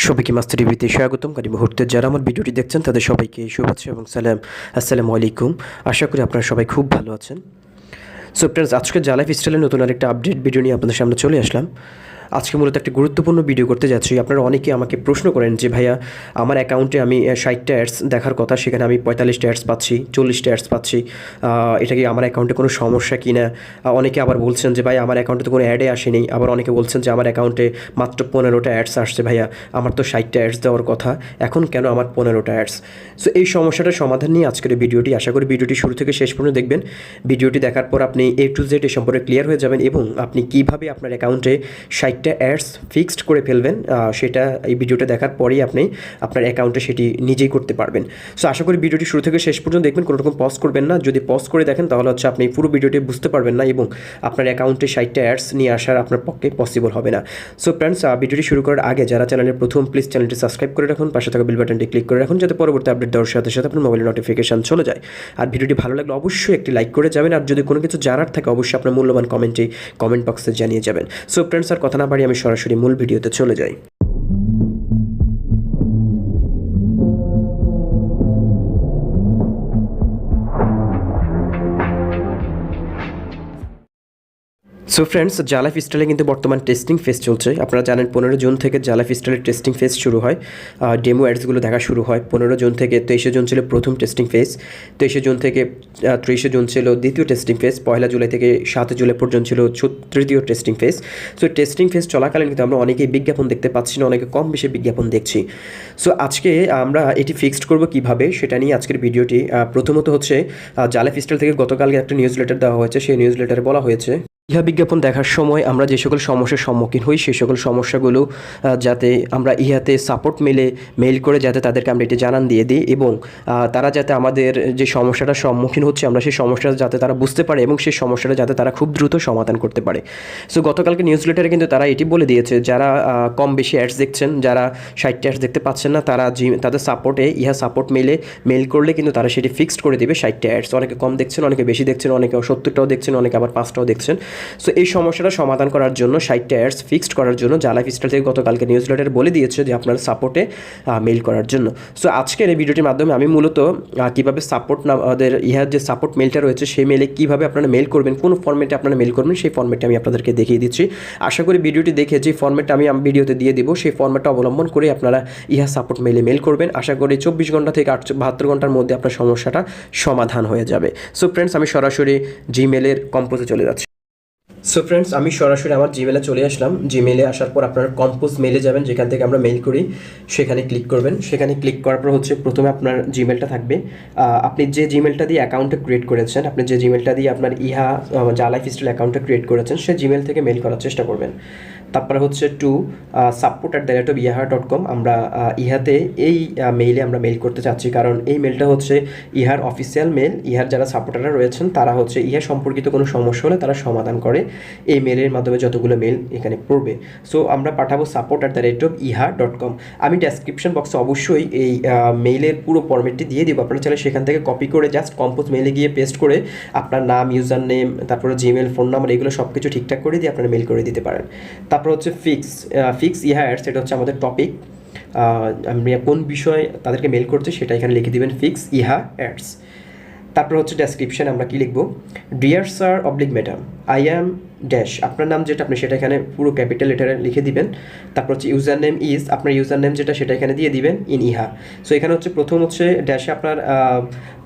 সবাইকে মাস্টার টিভিতে স্বাগতম। এই মুহূর্তে যারা আমার ভিডিওটি দেখছেন তাদের সবাইকে শুভেচ্ছা এবং সালাম। আসসালামু আলাইকুম। আশা করি আপনারা সবাই খুব ভালো আছেন। সো ফ্রেন্ডস, আজকে জালাইফস্টাইলের নতুন আরেকটা আপডেট ভিডিও নিয়ে আপনাদের সামনে চলে আসলাম। আজকে মূলত একটা গুরুত্বপূর্ণ ভিডিও করতে যাচ্ছি। আপনারা অনেকে আমাকে প্রশ্ন করেন যে ভাইয়া, আমার অ্যাকাউন্টে আমি 60টা অ্যাডস দেখার কথা, সেখানে আমি 45টা অ্যাডস পাচ্ছি, 40টা অ্যাডস পাচ্ছি। এটা কি আমার অ্যাকাউন্টে কোনো সমস্যা কি না? অনেকে আবার বলছেন যে ভাই, আমার অ্যাকাউন্টে তো কোনো অ্যাডে আসেনি। আবার অনেকে বলছেন যে আমার অ্যাকাউন্টে মাত্র 15টা অ্যাডস আসছে। ভাইয়া, আমার তো 60টা অ্যাডস দেওয়ার কথা, এখন কেন আমার 15টা অ্যাডস? সো এই সমস্যাটার সমাধান নিয়ে আজকের ভিডিওটি। আশা করি ভিডিওটি শুরু থেকে শেষ পর্যন্ত দেখবেন। ভিডিওটি দেখার পর আপনি A to Z এ সম্পর্কে ক্লিয়ার হয়ে যাবেন এবং আপনি কীভাবে আপনার অ্যাকাউন্টে 60টা অ্যাডস ফিক্সড করে ফেলবেন, সেটা এই ভিডিওটা দেখার পরেই আপনি আপনার অ্যাকাউন্টে সেটি নিজেই করতে পারবেন। সো আশা করি ভিডিওটি শুরু থেকে শেষ পর্যন্ত দেখবেন, কোনো রকম পজ করবেন না। যদি পজ করে দেখেন তাহলে হচ্ছে আপনি পুরো ভিডিওটি বুঝতে পারবেন না এবং আপনার অ্যাকাউন্টে 60টা অ্যাডস নিয়ে আসার আপনার পক্ষে পসিবল হবে না। সো ফ্রেন্ডস, ভিডিওটি শুরু করার আগে যারা চ্যানেলের প্রথম, প্লিজ চ্যানেলটি সাবস্ক্রাইব করে রাখুন, পাশে থাকা বেল বাটনটি ক্লিক করে রাখুন, যাতে পরবর্তী আপডেট দেওয়ার সাথে সাথে আপনার মোবাইলে নোটিফিকেশন চলে যায়। আর ভিডিওটি ভালো লাগলে অবশ্যই একটি লাইক করে যাবেন, আর যদি কোনো কিছু জানার থাকে অবশ্যই আপনার মূল্যবান কমেন্ট বক্সে জানিয়ে যাবেন। সো ফ্রেন্ডস, আর কথা না বাড়িয়ে আমি সরাসরি মূল ভিডিওতে চলে যাই। সো ফ্রেন্ডস, জালাইফস্টাইলে কিন্তু বর্তমান টেস্টিং ফেজ চলছে। আপনারা জানেন 15 জুন থেকে জালাইফস্টাইলের টেস্টিং ফেজ শুরু হয়, ডেমো অ্যাডসগুলো দেখা শুরু হয় 15 জুন থেকে। 23 জুন ছিল প্রথম টেস্টিং ফেজ, 23 জুন থেকে 30 জুন ছিল দ্বিতীয় টেস্টিং ফেজ, 1 জুলাই থেকে 7 জুলাই পর্যন্ত ছিল তৃতীয় testing phase. So testing phase চলাকালীন কিন্তু আমরা অনেকেই বিজ্ঞাপন দেখতে পাচ্ছি না, অনেকে কম বেশি বিজ্ঞাপন দেখছি। সো আজকে আমরা এটি ফিক্সড করব কীভাবে, সেটা নিয়ে আজকের ভিডিওটি। প্রথমত হচ্ছে জালাইফস্টাইল থেকে গতকালকে একটা নিউজ লেটার দেওয়া হয়েছে। সেই নিউজ লেটারে বলা হয়েছে, ইহা বিজ্ঞাপন দেখার সময় আমরা যে সকল সমস্যার সম্মুখীন হই, সেই সকল সমস্যাগুলো যাতে আমরা ইহাতে সাপোর্ট মেইল করে যাতে তাদেরকে আমরা এটি জানান দিয়ে দিই এবং তারা যাতে আমাদের যে সমস্যাটার সম্মুখীন হচ্ছে আমরা সেই সমস্যাটা যাতে তারা বুঝতে পারে এবং সেই সমস্যাটা যাতে তারা খুব দ্রুত সমাধান করতে পারে। সো গতকালকে নিউজ লেটারে কিন্তু তারা এটি বলে দিয়েছে, যারা কম বেশি অ্যাডস দেখছেন, যারা 60টা অ্যাডস দেখতে পাচ্ছেন না, তারা তাদের সাপোর্টে সাপোর্ট মেইল করলে কিন্তু তারা সেটি ফিক্সড করে দেবে 60টা অ্যাডস। অনেকে কম দেখছেন, অনেকে বেশি দেখছেন, অনেকে 70টাও দেখছেন, অনেকে আবার 5টাও দেখছেন। সো এই সমস্যাটা সমাধান করার জন্য, 60টা অ্যাডস ফিক্সড করার জন্য জালাইফস্টাইল থেকে গতকালকে নিউজ লেটার বলে দিয়েছে যে আপনার সাপোর্টে মেইল করার জন্য। সো আজকের এই ভিডিওটির মাধ্যমে আমি মূলত কীভাবে সাপোর্ট আমাদের যে সাপোর্ট মেইলটা রয়েছে সেই মেইলে কীভাবে আপনারা মেইল করবেন, কোন ফর্মেটে আপনারা মেইল করবেন, সেই ফর্মেটটা আমি আপনাদেরকে দেখিয়ে দিচ্ছি। আশা করি ভিডিওটি দেখে যে ফর্মেটটা আমি ভিডিওতে দিয়ে দিব, সেই ফর্মেটটা অবলম্বন করে আপনারা সাপোর্ট মেইল করবেন। আশা করি 24 ঘন্টা থেকে 72 ঘন্টার মধ্যে আপনার সমস্যাটা সমাধান হয়ে যাবে। সো ফ্রেন্ডস, আমি সরাসরি জিমেলের কম্পোজে চলে যাচ্ছি। সো ফ্রেন্ডস, আমি সরাসরি আমার জিমেলে চলে আসলাম। জিমেলে আসার পর আপনারা কম্পোজ মেলে যাবেন, যেখান থেকে আমরা মেইল করি, সেখানে ক্লিক করবেন। সেখানে ক্লিক করার পর হচ্ছে প্রথমে আপনার জিমেলটা থাকবে। আপনি যে জিমেলটা দিয়ে অ্যাকাউন্টটা ক্রিয়েট করেছেন, আপনি যে জিমেলটা দিয়ে আপনার জালাইফস্টাইল অ্যাকাউন্টটা ক্রিয়েট করেছেন, সেই জিমেল থেকে মেইল করার চেষ্টা করবেন। তারপরে হচ্ছে টু support@EEHHAAA.com। আমরা ইহাতে এই মেইলে আমরা মেইল করতে চাচ্ছি, কারণ এই মেইলটা হচ্ছে ইহার অফিসিয়াল মেইল। ইহার যারা সাপোর্টাররা রয়েছেন তারা হচ্ছে ইহা সম্পর্কিত কোনো সমস্যা হলে তারা সমাধান করে এই মেইলের মাধ্যমে, যতগুলো মেইল এখানে পড়বে। সো আমরা পাঠাবো support@EEHHAAA.com। আমি ডেসক্রিপশন বক্সে অবশ্যই এই মেইলের পুরো ফরম্যাটটি দিয়ে দিব। আপনারা চাইলে সেখান থেকে কপি করে জাস্ট কম্পোজ মেইলে গিয়ে পেস্ট করে আপনার নাম, ইউজার নেম, তারপরে জিমেল, ফোন নাম্বার, এগুলো সব কিছু ঠিকঠাক করে দিয়ে আপনারা মেইল করে দিতে পারেন। তারপর হচ্ছে ফিক্স অ্যাডস, এটা হচ্ছে আমাদের টপিক। আমরা কোন বিষয়ে তাদেরকে মেইল করছে সেটা এখানে লিখে দিবেন, ফিক্স অ্যাডস। তারপর হচ্ছে ডেসক্রিপশন আমরা কি লিখবো, dear sir madam, I am dash, আপনার নাম যেটা আপনি সেটা এখানে পুরো ক্যাপিটাল লেটারে লিখে দিবেন। তারপর হচ্ছে ইউজার নেম ইজ, আপনার ইউজার নেম যেটা সেটা এখানে দিয়ে দিবেন ইন ইহা। সো এখানে হচ্ছে প্রথম হচ্ছে ড্যাশে আপনার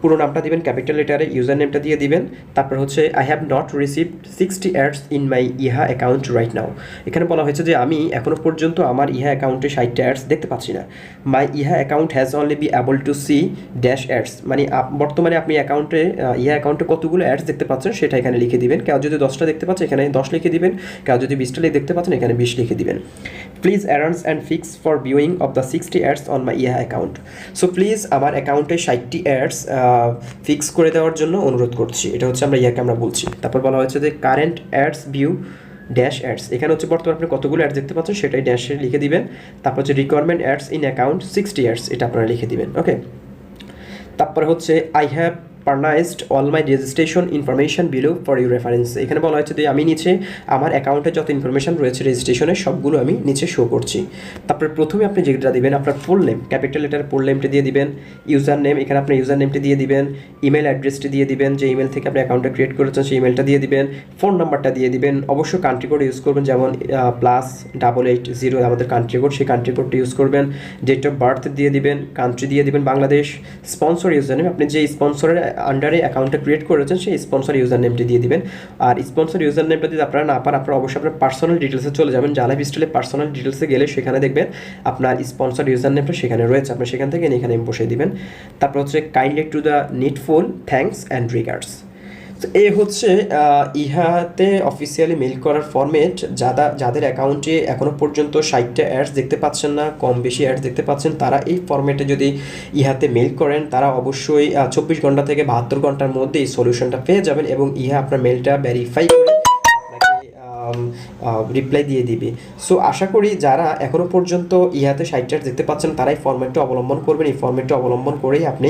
পুরো নামটা দিবেন ক্যাপিটাল লেটারে, ইউজার নেমটা দিয়ে দিবেন। তারপর হচ্ছে I have not received 60 ads in my ইহা অ্যাকাউন্ট রাইট নাও। এখানে বলা হয়েছে যে আমি এখনও পর্যন্ত আমার ইহা অ্যাকাউন্টে 60টা অ্যাডস দেখতে পাচ্ছি না। মাই ইহা account has only be able to see dash ads, মানে বর্তমানে আপনি ইহা অ্যাকাউন্টে কতগুলো অ্যাডস দেখতে পাচ্ছেন সেটা এখানে লিখে দিবেন। কেউ যদি 10টা দেখতে পাচ্ছে এখানে 10 লিখে দিবেন, কেউ যদি 20টা দেখতে পাচ্ছেন এখানে 20 লিখে দিবেন। Please arrange and fix for viewing of the 60 ads on my ইহা অ্যাকাউন্ট। সো প্লিজ আমার অ্যাকাউন্টে 60টি অ্যাডস ফিক্স করে দেওয়ার জন্য অনুরোধ করছি। এটা হচ্ছে আমরা বলছি। তারপর বলা হয়েছে যে current ads view dash ads, এখানে হচ্ছে বর্তমানে আপনি কতগুলো অ্যাডস দেখতে পাচ্ছেন সেটাই ড্যাশে লিখে দিবেন। তারপর হচ্ছে requirement ads in account 60 ads, এটা আপনারা লিখে দিবেন। ওকে, তারপরে হচ্ছে I have furnished all my registration information below for your reference. এখানে বলা হচ্ছে যে আমি নিচে আমার অ্যাকাউন্টে যত ইনফরমেশন রয়েছে রেজিস্ট্রেশনের সবগুলো আমি নিচে শো করছি। তারপরে প্রথমে আপনি যেটা দিবেন আপনার ফুল নেম, ক্যাপিটাল লেটার ফুল নেমটি দিয়ে দিবেন, ইউজার নেম এখানে আপনার ইউজার নেমটি দিয়ে দিবেন, ইমেল অ্যাড্রেসটি দিয়ে দিবেন, যে ইমেল থেকে আপনি অ্যাকাউন্টটা ক্রিয়েট করেছেন সেই ইমেলটা দিয়ে দিবেন, ফোন নাম্বারটা দিয়ে দিবেন, অবশ্যই কান্ট্রি কোড ইউজ করবেন, যেমন +880 আমাদের কান্ট্রি কোড, সেই কান্ট্রি কোডটি ইউজ করবেন, ডেট অফ বার্থ দিয়ে দিবেন, কান্ট্রি দিয়ে দিবেন বাংলাদেশ, স্পন্সর ইউজার নেম আপনি যে স্পন্সরের আন্ডারে অ্যাকাউন্টটা ক্রিয়েট করেছেন সেই স্পন্সর ইউজার নেমটি দিয়ে দিবেন। আর স্পন্সর ইউজার নেমটা যদি আপনারা না পান আপনারা অবশ্যই আপনার পার্সোনাল ডিটেলসে চলে যাবেন। জালাইফস্টাইলের পার্সোনাল ডিটেলসে গেলে সেখানে দেখবেন আপনার স্পন্সর ইউজার নেমটা সেখানে রয়েছে, আপনি সেখান থেকে এখানে বসিয়ে দিবেন। তারপর হচ্ছে kindly to the needful thanks and regards. তো এই হচ্ছে ইহাতে অফিসিয়ালি মেল করার ফরম্যাট। যাদের অ্যাকাউন্টে এখনও পর্যন্ত 60টা অ্যাডস দেখতে পাচ্ছেন না, কম বেশি অ্যাডস দেখতে পাচ্ছেন, তারা এই ফরম্যাটে যদি ইহাতে মেল করেন তারা অবশ্যই 24 ঘন্টা থেকে 72 ঘন্টার মধ্যে এই সলিউশনটা পেয়ে যাবেন এবং ইহা আপনার মেলটা ভেরিফাই করে রিপ্লাই দিয়ে দিবে। সো আশা করি যারা এখনও পর্যন্ত ইহাতে 60টা দেখতে পাচ্ছেন তারাই ফরম্যাটটা অবলম্বন করবেন। এই ফরম্যাটটা অবলম্বন করেই আপনি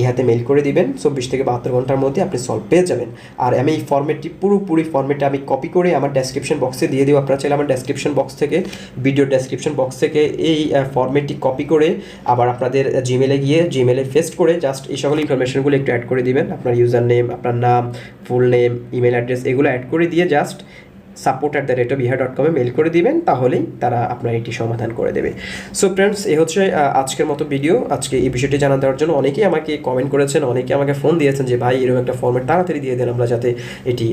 ইহাতে মেল করে দিবেন, 24 থেকে 72 ঘন্টার মধ্যে আপনি সলভ পেয়ে যাবেন। আর আমি এই ফরম্যাটটি পুরোপুরি ফরম্যাটটা আমি কপি করে আমার ডেসক্রিপশন বক্সে দিয়ে দেবো। আপনারা চাইলে আমার ডেসক্রিপশন বক্স থেকে, ভিডিও ডেসক্রিপশন বক্স থেকে এই ফরম্যাটটি কপি করে আবার আপনাদের জিমেলে গিয়ে জিমেলে পেস্ট করে জাস্ট এই সকল ইনফরমেশনগুলো একটু অ্যাড করে দিবেন। আপনার ইউজার নেম, আপনার নাম, ফুল নেম, ইমেল অ্যাড্রেস এগুলো অ্যাড করে দিয়ে জাস্ট support@eeehhaa.com মেল করে দিবেন, তাহলেই তারা আপনার এটি সমাধান করে দেবে। সো ফ্রেন্ডস, এই হচ্ছে আজকের মতো ভিডিও। আজকে এই বিষয়টি জানা দেওয়ার জন্য অনেকেই আমাকে কমেন্ট করেছেন, অনেকে আমাকে ফোন দিয়েছেন যে ভাই এরকম একটা ফর্মেট তাড়াতাড়ি দিয়ে দেন আমরা যাতে এটি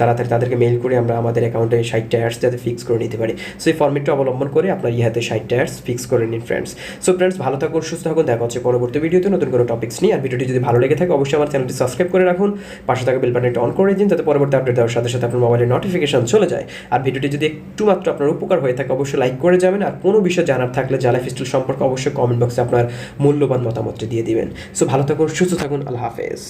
তাড়াতাড়ি তাদেরকে মেল করে আমরা আমাদের অ্যাকাউন্টে 60টা অ্যাডস যাতে ফিক্স করে নিতে পারি। সো এই ফর্মেটটা অবলম্বন করে আপনার ইহাতে 60টা অ্যাডস ফিক্স করে নিন ফ্রেন্ডস। সো ফ্রেন্ডস, ভালো থাকুন, সুস্থ থাকুন, দেখা হচ্ছে পরবর্তী ভিডিওতে নতুন কোনো টপিক্স নিয়ে। আর ভিডিওটি যদি ভালো লেগে থাকে অবশ্যই আমার চ্যানেলটি সাবস্ক্রাইব করে রাখুন, পাশে থাকা বেল বাটনটি অন করে দিন যাতে পরবর্তী আপডেট দেওয়ার সাথে সাথে আপনার মোবাইলে নোটিফিকেশন চলে যায়। আর ভিডিওটি যদি একটু মাত্র আপনার উপকার হয়ে থাকে অবশ্যই লাইক করে যাবেন। আর কোনো বিষয় জানার থাকলে জালাইফস্টাইল সম্পর্কে অবশ্যই কমেন্ট বক্সে আপনার মূল্যবান মতামতটি দিয়ে দিবেন। সো ভালো থাকুন, সুস্থ থাকুন, আল্লাহ হাফেজ।